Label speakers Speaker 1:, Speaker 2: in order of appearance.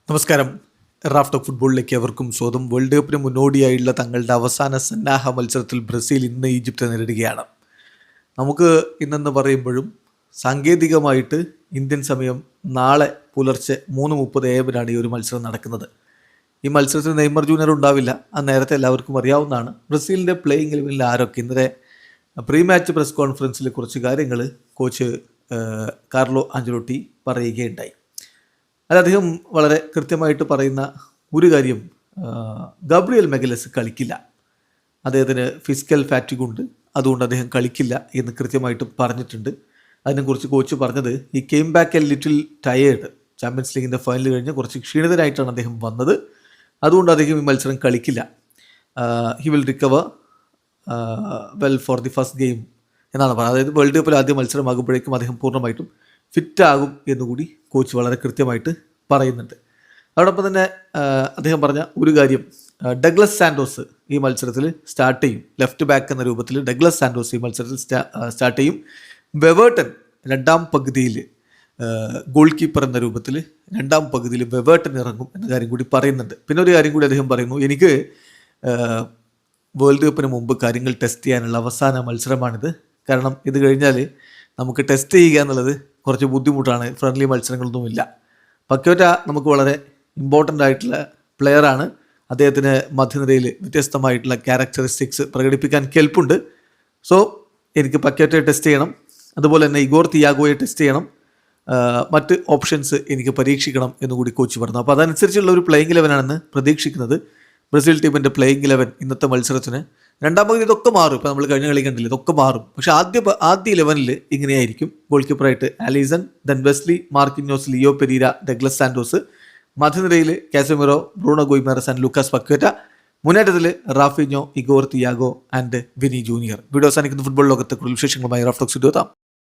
Speaker 1: നമസ്കാരം. Raft of ഫുട്ബോളിലേക്ക് അവർക്കും സ്വാഗതം. വേൾഡ് കപ്പിന് മുന്നോടിയായുള്ള തങ്ങളുടെ അവസാന സന്നാഹ മത്സരത്തിൽ ബ്രസീൽ ഇന്ന് ഈജിപ്തെ നേരിടുകയാണ്. നമുക്ക് ഇന്നെന്ന് പറയുമ്പോഴും സാങ്കേതികമായിട്ട് ഇന്ത്യൻ സമയം നാളെ പുലർച്ചെ 3:30 AM ഈ ഒരു മത്സരം നടക്കുന്നത്. ഈ മത്സരത്തിൽ നെയ്മർ ജൂനിയർ ഉണ്ടാവില്ല. അത് നേരത്തെ എല്ലാവർക്കും അറിയാവുന്നതാണ്. ബ്രസീലിൻ്റെ പ്ലേയിങ് ഇലവനിൽ ആരൊക്കെ ഇന്നലെ പ്രീ മാച്ച് പ്രസ് കോൺഫറൻസിൽ കുറച്ച് കാര്യങ്ങൾ കോച്ച് കാർലോ ആഞ്ചലോട്ടി പറയുകയുണ്ടായി. അത് അദ്ദേഹം വളരെ കൃത്യമായിട്ട് പറയുന്ന ഒരു കാര്യം, ഗബ്രിയേൽ മെഗലസ് കളിക്കില്ല, അദ്ദേഹത്തിന് ഫിസിക്കൽ ഫാറ്റിക് ഉണ്ട്, അതുകൊണ്ട് അദ്ദേഹം കളിക്കില്ല എന്ന് കൃത്യമായിട്ട് പറഞ്ഞിട്ടുണ്ട്. അതിനെക്കുറിച്ച് കോച്ച് പറഞ്ഞത്, ഈ came back A little tired, champions ലീഗിൻ്റെ ഫൈനൽ കഴിഞ്ഞ് കുറച്ച് ക്ഷീണിതനായിട്ടാണ് അദ്ദേഹം വന്നത്, അതുകൊണ്ട് അദ്ദേഹം ഈ മത്സരം കളിക്കില്ല. He will recover well for the first game എന്നാണ് പറയുന്നത്. അതായത് വേൾഡ് കപ്പിൽ ആദ്യ മത്സരമാകുമ്പോഴേക്കും അദ്ദേഹം പൂർണ്ണമായിട്ടും ഫിറ്റാകും എന്നുകൂടി കോച്ച് വളരെ കൃത്യമായിട്ട് പറയുന്നുണ്ട്. അതോടൊപ്പം തന്നെ അദ്ദേഹം പറഞ്ഞ ഒരു കാര്യം, ഡഗ്ലസ് സാൻഡോസ് ഈ മത്സരത്തിൽ സ്റ്റാർട്ട് ചെയ്യും. ലെഫ്റ്റ് ബാക്ക് എന്ന രൂപത്തിൽ ഡഗ്ലസ് സാൻഡോസ് ഈ മത്സരത്തിൽ സ്റ്റാർട്ട് ചെയ്യും. വെവേർട്ടൻ രണ്ടാം പകുതിയിൽ ഗോൾ കീപ്പർ എന്ന രൂപത്തിൽ രണ്ടാം പകുതിയിൽ വെവേർട്ടൻ ഇറങ്ങും എന്ന കാര്യം കൂടി പറയുന്നുണ്ട്. പിന്നെ ഒരു കാര്യം കൂടി അദ്ദേഹം പറയുന്നു, എനിക്ക് വേൾഡ് കപ്പിന് മുമ്പ് കാര്യങ്ങൾ ടെസ്റ്റ് ചെയ്യാനുള്ള അവസാന മത്സരമാണിത്. കാരണം ഇത് കഴിഞ്ഞാൽ നമുക്ക് ടെസ്റ്റ് ചെയ്യുക എന്നുള്ളത് കുറച്ച് ബുദ്ധിമുട്ടാണ്, ഫ്രണ്ട്ലി മത്സരങ്ങളൊന്നുമില്ല. പക്യോറ്റ നമുക്ക് വളരെ ഇമ്പോർട്ടൻ്റ് ആയിട്ടുള്ള പ്ലെയറാണ്. അദ്ദേഹത്തിന് മധ്യനിരയിൽ വ്യത്യസ്തമായിട്ടുള്ള ക്യാരക്ടറിസ്റ്റിക്സ് പ്രകടിപ്പിക്കാൻ കെൽപ്പുണ്ട്. സോ എനിക്ക് പക്യോറ്റയെ ടെസ്റ്റ് ചെയ്യണം, അതുപോലെ തന്നെ ഇഗോർ തിയാഗോയെ ടെസ്റ്റ് ചെയ്യണം, മറ്റ് ഓപ്ഷൻസ് എനിക്ക് പരീക്ഷിക്കണം എന്നുകൂടി കോച്ച് പറഞ്ഞു. അപ്പോൾ അതനുസരിച്ചുള്ള ഒരു പ്ലേയിങ് ഇലവനാണെന്ന് പ്രതീക്ഷിക്കുന്നത്. ബ്രസീൽ ടീമിൻ്റെ പ്ലേയിങ് ഇലവൻ ഇന്നത്തെ മത്സരത്തിന് രണ്ടാം പകുതി ഇതൊക്കെ മാറും. ഇപ്പോൾ നമ്മൾ കഴിഞ്ഞ കളി കണ്ടില്ല, ഇതൊക്കെ മാറും. പക്ഷേ ആദ്യ ഇലവനിൽ ഇങ്ങനെയായിരിക്കും. ഗോൾ കീപ്പറായിട്ട് Alisson, then Wesley, Marquinhos, Leo Pereira, Douglas Santos. മധ്യനിരയിൽ Casemiro, Bruno Guimaraes and Lucas Paqueta. മുന്നേറ്റത്തിൽ Raphinha, Igor Thiago and Vini junior. Video അവസാനിക്കുന്ന ഫുട്ബോൾ ലോകത്തെ കൂടുതൽ വിശേഷങ്ങളുമായി റാഫ്റ്റോക്സ് എത്താം.